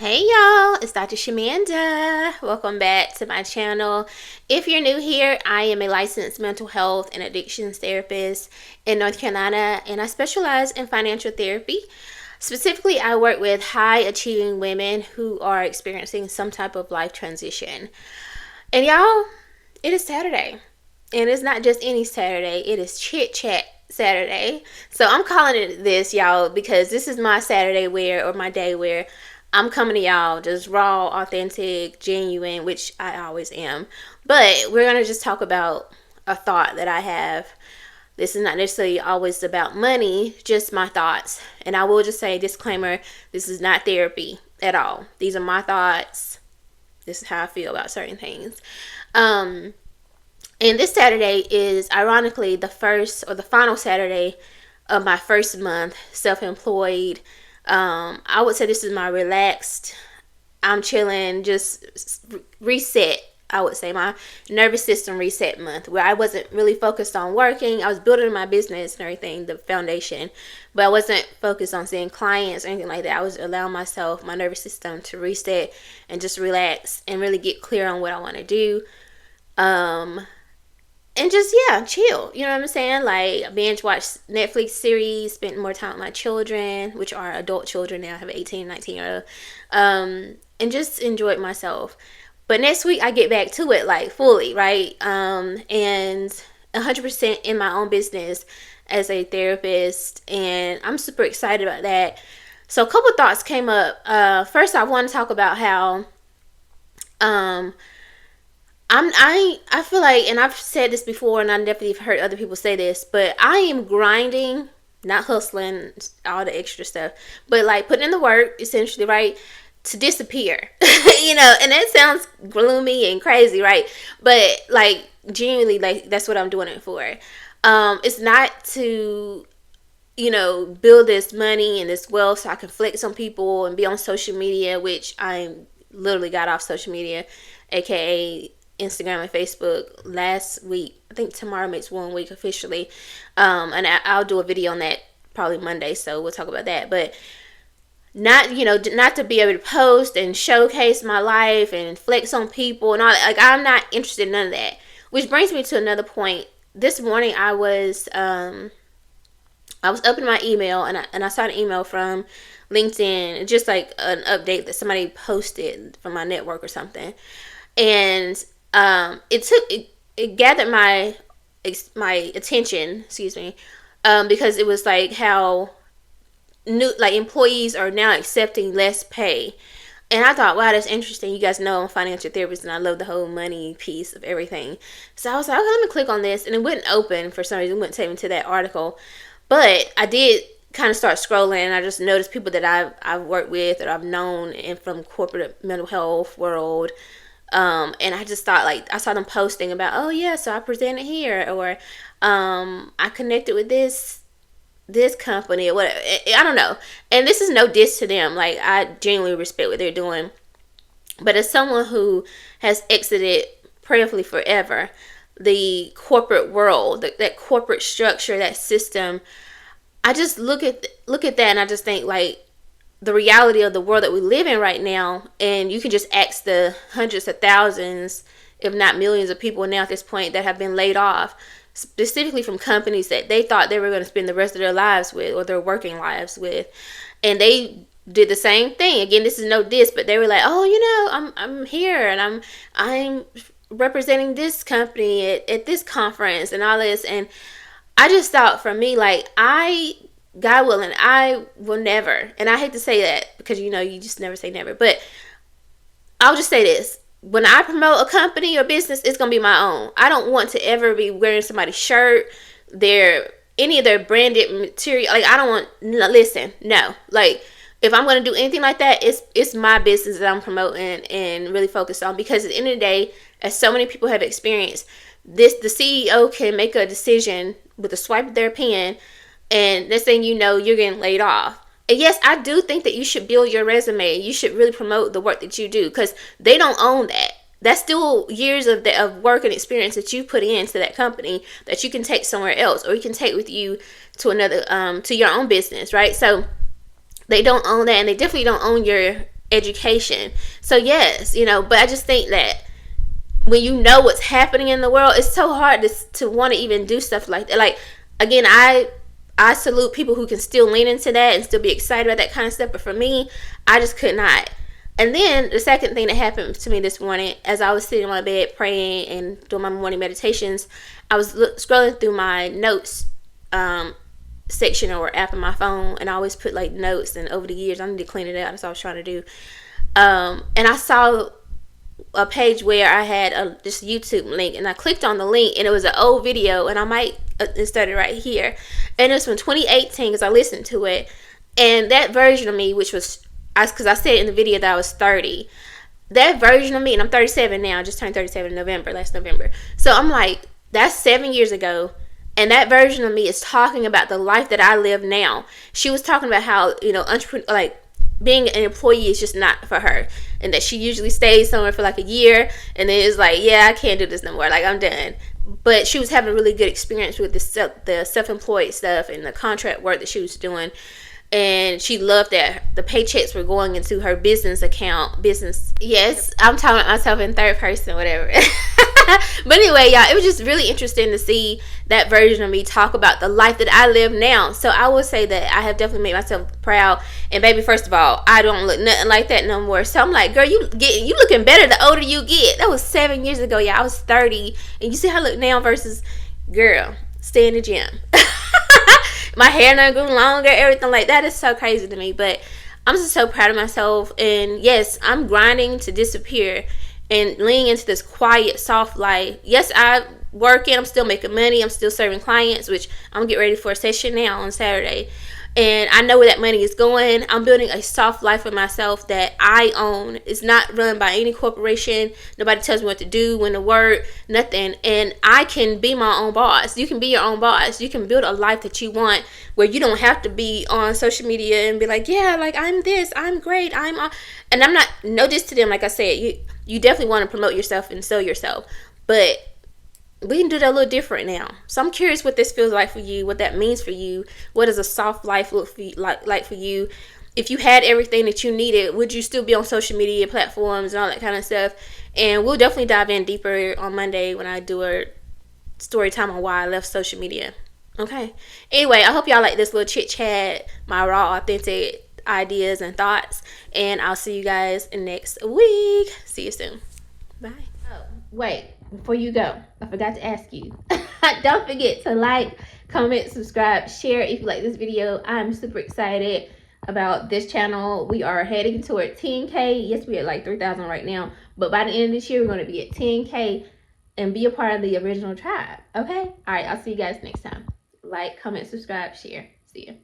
Hey y'all, it's Dr. Shamanda. Welcome back to my channel. If you're new here, I am a licensed mental health and addictions therapist in North Carolina, and I specialize in financial therapy. Specifically, I work with high achieving women who are experiencing some type of life transition. And y'all, it is Saturday. And it's not just any Saturday, it is Chit Chat Saturday. So I'm calling it this, y'all, because this is my Saturday where, or my day where I'm coming to y'all just raw, authentic, genuine, which I always am. But we're going to just talk about a thought that I have. This is not necessarily always about money, just my thoughts. And I will just say, disclaimer, this is not therapy at all. These are my thoughts. This is how I feel about certain things. And this Saturday is ironically the first or the final Saturday of my first month self-employed. I would say this is my relaxed, I'm chilling, just reset. I would say my nervous system reset month where I wasn't really focused on working. I was building my business and everything, the foundation, but I wasn't focused on seeing clients or anything like that. I was allowing myself, my nervous system to reset and just relax and really get clear on what I want to do. And just, yeah, chill. You know what I'm saying? Like, binge watch Netflix series, spent more time with my children, which are adult children now. I have an 18, 19-year-old. And just enjoyed myself. But next week, I get back to it, like, fully, right? And 100% in my own business as a therapist. And I'm super excited about that. So, a couple thoughts came up. First, I want to talk about how I feel like, and I've said this before, and I definitely have heard other people say this, but I am grinding, not hustling, all the extra stuff, but like putting in the work, essentially, right, to disappear, and that sounds gloomy and crazy, right? But like genuinely, like that's what I'm doing it for. It's not to, build this money and this wealth so I can flex on people and be on social media, which I literally got off social media, aka Instagram and Facebook last week. I think tomorrow makes 1 week officially. And I'll do a video on that probably Monday, so we'll talk about that. But not to be able to post and showcase my life and flex on people and all that. Like, I'm not interested in none of that. Which brings me to another point. This morning I was up in my email and I saw an email from LinkedIn, just like an update that somebody posted from my network or something. And it gathered my attention, because it was like how employees are now accepting less pay. And I thought, wow, that's interesting. You guys know I'm a financial therapist and I love the whole money piece of everything. So I was like, okay, let me click on this. And it wouldn't open for some reason. It wouldn't take me to that article. But I did kind of start scrolling, and I just noticed people that I've worked with or I've known and from corporate mental health world. And I just thought, like, I saw them posting about, oh yeah, so I presented here, or I connected with this company, or whatever. I don't know. And this is no diss to them. Like, I genuinely respect what they're doing. But as someone who has exited prayerfully forever the corporate world, that corporate structure, that system, I just look at that and I just think, like, the reality of the world that we live in right now, and you can just ask the hundreds of thousands, if not millions of people now at this point that have been laid off, specifically from companies that they thought they were going to spend the rest of their lives with, or their working lives with. And they did the same thing. Again, this is no diss, but they were like, oh, I'm here and I'm representing this company at this conference and all this. And I just thought, for me, like, God willing, I will never, and I hate to say that because, you just never say never, but I'll just say this. When I promote a company or business, it's going to be my own. I don't want to ever be wearing somebody's shirt, any of their branded material. Like, I don't want, listen, no. Like, if I'm going to do anything like that, it's my business that I'm promoting and really focused on, because at the end of the day, as so many people have experienced, the CEO can make a decision with a swipe of their pen, and next thing you know, you're getting laid off. And yes, I do think that you should build your resume. You should really promote the work that you do, because they don't own that. That's still years of work and experience that you put into that company that you can take somewhere else, or you can take with you to another, to your own business, right? So they don't own that, and they definitely don't own your education. So yes, you know, but I just think that when you know what's happening in the world, it's so hard to want to even do stuff like that. Like, again, I salute people who can still lean into that and still be excited about that kind of stuff. But for me, I just could not. And then the second thing that happened to me this morning, as I was sitting on my bed praying and doing my morning meditations, I was scrolling through my notes section or app on my phone, and I always put like notes. And over the years, I need to clean it out. That's what I was trying to do. And I saw a page where I had this YouTube link, and I clicked on the link, and it was an old video, and I might insert it right here. And it's from 2018 because I listened to it, and that version of me, which was, because I said in the video that I was 30, that version of me, and I'm 37 now, I just turned 37 in November, last November. So I'm like, that's 7 years ago. And that version of me is talking about the life that I live now. She was talking about how, you know, being an employee is just not for her, and that she usually stays somewhere for like a year, and then it's like, yeah, I can't do this no more, like, I'm done. But she was having a really good experience with the self-employed stuff and the contract work that she was doing. And she loved that the paychecks were going into her business account. Yes, I'm talking about myself in third person, whatever. But anyway, y'all, it was just really interesting to see that version of me talk about the life that I live now. So I will say that I have definitely made myself proud. And baby, first of all, I don't look nothing like that no more. So I'm like, girl, you looking better the older you get. That was 7 years ago, y'all. I was 30, and you see how I look now versus, girl, stay in the gym. My hair not grew longer, everything like that is so crazy to me. But I'm just so proud of myself. And yes, I'm grinding to disappear and leaning into this quiet, soft life. Yes, I working, I'm still making money, I'm still serving clients, which I'm getting ready for a session now on Saturday. And I know where that money is going. I'm building a soft life for myself that I own. It's not run by any corporation. Nobody tells me what to do, when to work, nothing. And I can be my own boss. You can be your own boss. You can build a life that you want, where you don't have to be on social media and be like, yeah, like, I'm this, I'm great, and I'm not, no diss to them. Like I said, you definitely want to promote yourself and sell yourself. But we can do that a little different now. So I'm curious what this feels like for you, what that means for you. What does a soft life look for you, like for you? If you had everything that you needed, would you still be on social media platforms and all that kind of stuff? And we'll definitely dive in deeper on Monday when I do a story time on why I left social media. Okay. Anyway, I hope y'all like this little chit chat, my raw, authentic ideas and thoughts. And I'll see you guys next week. See you soon. Bye. Oh, wait. Before you go, I forgot to ask you. Don't forget to like, comment, subscribe, share if you like this video. I'm super excited about this channel. We are heading toward 10K. Yes, we're at like 3,000 right now. But by the end of this year, we're going to be at 10K and be a part of the original tribe. Okay? All right. I'll see you guys next time. Like, comment, subscribe, share. See you.